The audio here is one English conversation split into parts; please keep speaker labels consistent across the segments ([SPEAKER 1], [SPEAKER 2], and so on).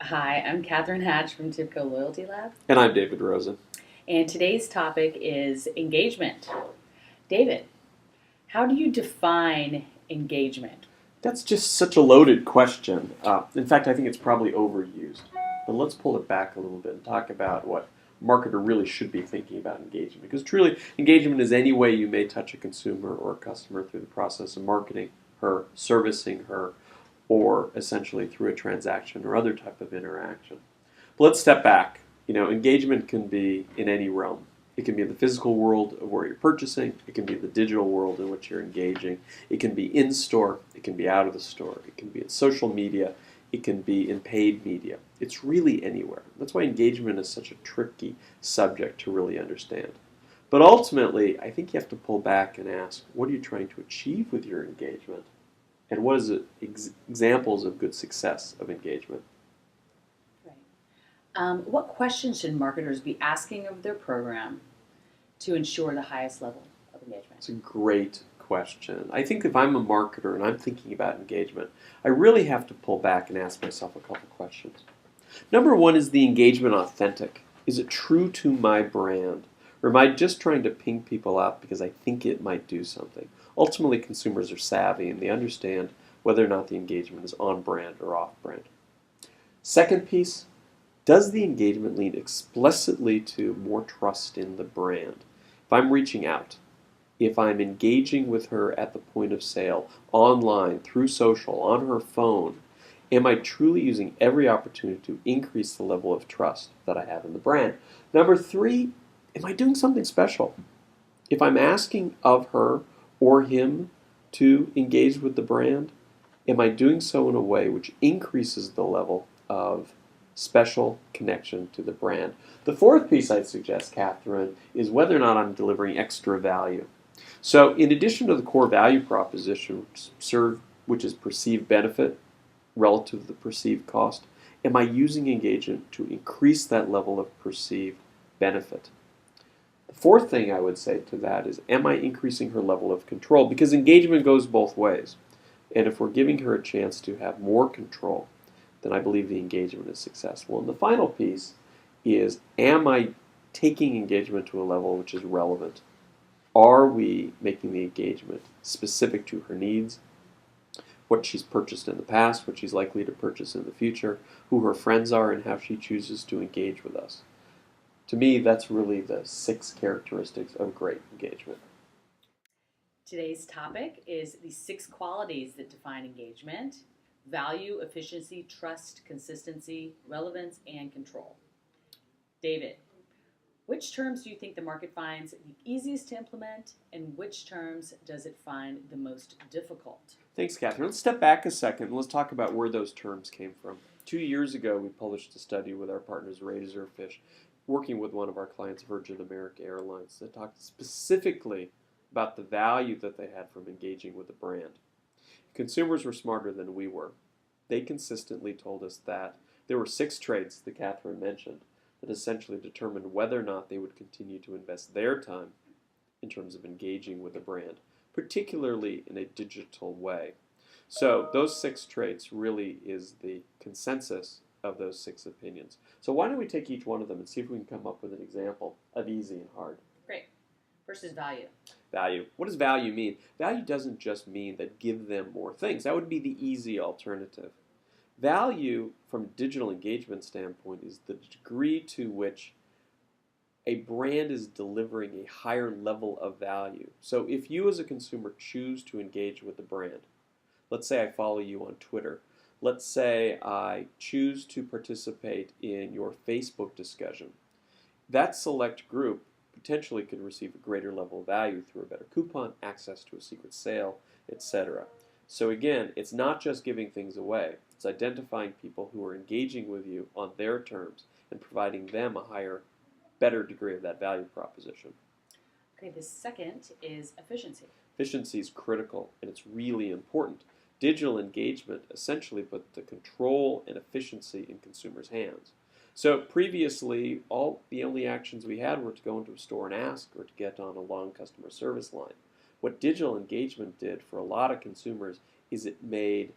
[SPEAKER 1] Hi, I'm Katherine Hatch from TIBCO Loyalty Lab,
[SPEAKER 2] And I'm David Rosen.
[SPEAKER 1] and today's topic is engagement. David, how do you define engagement?
[SPEAKER 2] That's just such a loaded question. In fact, I think it's probably overused. But let's pull it back a little bit and talk about what a marketer really should be thinking about engagement. Because truly, engagement is any way you may touch a consumer or a customer through the process of marketing her, servicing her, or essentially through a transaction or other type of interaction. But let's step back. Engagement can be in any realm. It can be in the physical world of where you're purchasing. It can be in the digital world in which you're engaging. It can be in store. It can be out of the store. It can be in social media. It can be in paid media. It's really anywhere. That's why engagement is such a tricky subject to really understand. But ultimately, I think you have to pull back and ask, what are you trying to achieve with your engagement? And what is examples of good success of engagement?
[SPEAKER 1] Right. What questions should marketers be asking of their program to ensure the highest level of engagement?
[SPEAKER 2] It's a great question. I think if I'm a marketer and I'm thinking about engagement, I really have to pull back and ask myself a couple questions. Number one, is the engagement authentic? Is it true to my brand? Or am I just trying to ping people out because I think it might do something? Ultimately, consumers are savvy and they understand whether or not the engagement is on brand or off brand. Second piece, does the engagement lead explicitly to more trust in the brand? If I'm reaching out, if I'm engaging with her at the point of sale, online, through social, on her phone, am I truly using every opportunity to increase the level of trust that I have in the brand? Number three, am I doing something special? If I'm asking of her or him to engage with the brand, am I doing so in a way which increases the level of special connection to the brand? The fourth piece I'd suggest, Catherine, is whether or not I'm delivering extra value. So, in addition to the core value proposition, which is perceived benefit relative to the perceived cost, am I using engagement to increase that level of perceived benefit? The fourth thing I would say to that is, am I increasing her level of control? Because engagement goes both ways. And if we're giving her a chance to have more control, then I believe the engagement is successful. And the final piece is, am I taking engagement to a level which is relevant? Are we making the engagement specific to her needs, what she's purchased in the past, what she's likely to purchase in the future, who her friends are, and how she chooses to engage with us? To me, that's really the 6 characteristics of great engagement.
[SPEAKER 1] Today's topic is the 6 qualities that define engagement: value, efficiency, trust, consistency, relevance, and control. David, which terms do you think the market finds the easiest to implement, and which terms does it find the most difficult?
[SPEAKER 2] Thanks, Catherine. Let's step back a second and let's talk about where those terms came from. 2 years ago, we published a study with our partners Razorfish, working with one of our clients, Virgin America Airlines, that talked specifically about the value that they had from engaging with the brand. Consumers were smarter than we were. They consistently told us that there were 6 traits that Catherine mentioned that essentially determined whether or not they would continue to invest their time in terms of engaging with the brand, particularly in a digital way. So those 6 traits really is the consensus of those 6 opinions. So why don't we take each one of them and see if we can come up with an example of easy and hard.
[SPEAKER 1] Great. First is value.
[SPEAKER 2] Value. What does value mean? Value doesn't just mean that give them more things. That would be the easy alternative. Value, from a digital engagement standpoint, is the degree to which a brand is delivering a higher level of value. So if you as a consumer choose to engage with the brand, let's say I follow you on Twitter, let's say I choose to participate in your Facebook discussion, that select group potentially could receive a greater level of value through a better coupon, access to a secret sale, etc. So again, it's not just giving things away. It's identifying people who are engaging with you on their terms and providing them a higher, better degree of that value proposition.
[SPEAKER 1] Okay, the second is efficiency.
[SPEAKER 2] Efficiency is critical, and it's really important. Digital engagement essentially put the control and efficiency in consumers' hands. So previously, the only actions we had were to go into a store and ask, or to get on a long customer service line. What digital engagement did for a lot of consumers is it made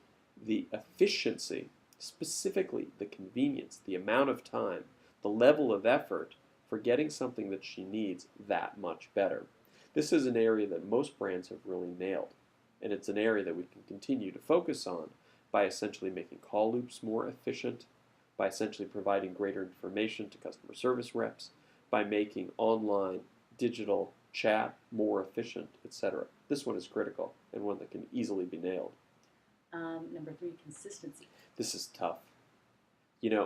[SPEAKER 2] the efficiency Specifically, the convenience, the amount of time, the level of effort for getting something that she needs that much better. This is an area that most brands have really nailed, and it's an area that we can continue to focus on by essentially making call loops more efficient, by essentially providing greater information to customer service reps, by making online digital chat more efficient, etc. This one is critical and one that can easily be nailed.
[SPEAKER 1] Number 3, consistency.
[SPEAKER 2] This is tough.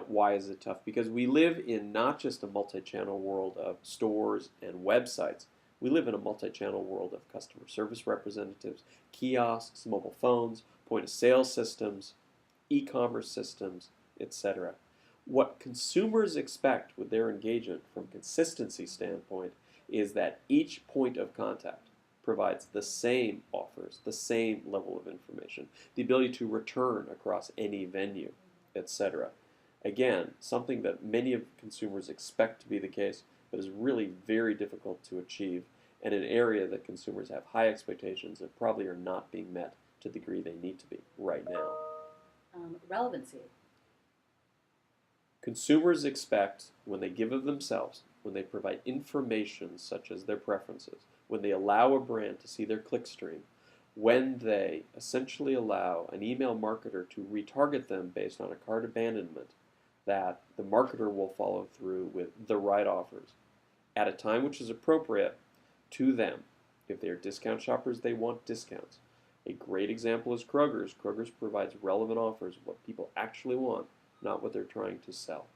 [SPEAKER 2] Why is it tough? Because we live in not just a multi-channel world of stores and websites. We live in a multi-channel world of customer service representatives, kiosks, mobile phones, point-of-sale systems, e-commerce systems, etc. What consumers expect with their engagement from a consistency standpoint is that each point of contact provides the same offers, the same level of information, the ability to return across any venue, etc. Again, something that many of consumers expect to be the case, but is really very difficult to achieve, and an area that consumers have high expectations that probably are not being met to the degree they need to be right now.
[SPEAKER 1] Relevancy.
[SPEAKER 2] Consumers expect, when they give of themselves, when they provide information such as their preferences, when they allow a brand to see their clickstream, when they essentially allow an email marketer to retarget them based on a cart abandonment, that the marketer will follow through with the right offers at a time which is appropriate to them. If they are discount shoppers, they want discounts. A great example is Kroger's. Kroger's provides relevant offers, what people actually want, not what they're trying to sell.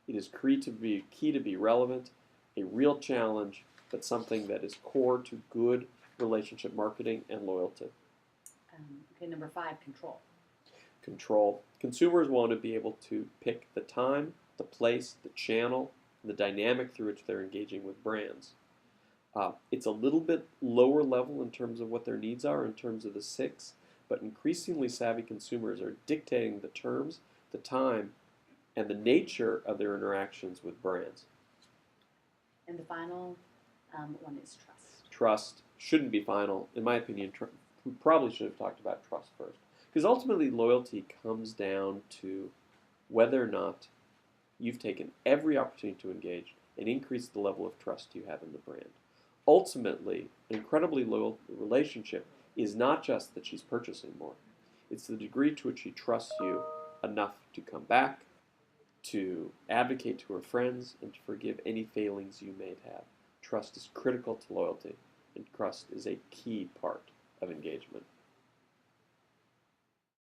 [SPEAKER 2] It is key to be relevant, a real challenge, but something that is core to good relationship marketing and loyalty.
[SPEAKER 1] Okay, number 5, control.
[SPEAKER 2] Control. Consumers want to be able to pick the time, the place, the channel, the dynamic through which they're engaging with brands. It's a little bit lower level in terms of what their needs are in terms of the 6, but increasingly savvy consumers are dictating the terms, the time, and the nature of their interactions with brands.
[SPEAKER 1] And the final one is trust.
[SPEAKER 2] Trust shouldn't be final. In my opinion, we probably should have talked about trust first. Because ultimately, loyalty comes down to whether or not you've taken every opportunity to engage and increase the level of trust you have in the brand. Ultimately, an incredibly loyal relationship is not just that she's purchasing more. It's the degree to which she trusts you enough to come back, to advocate to her friends, and to forgive any failings you may have. Trust is critical to loyalty, and trust is a key part of engagement.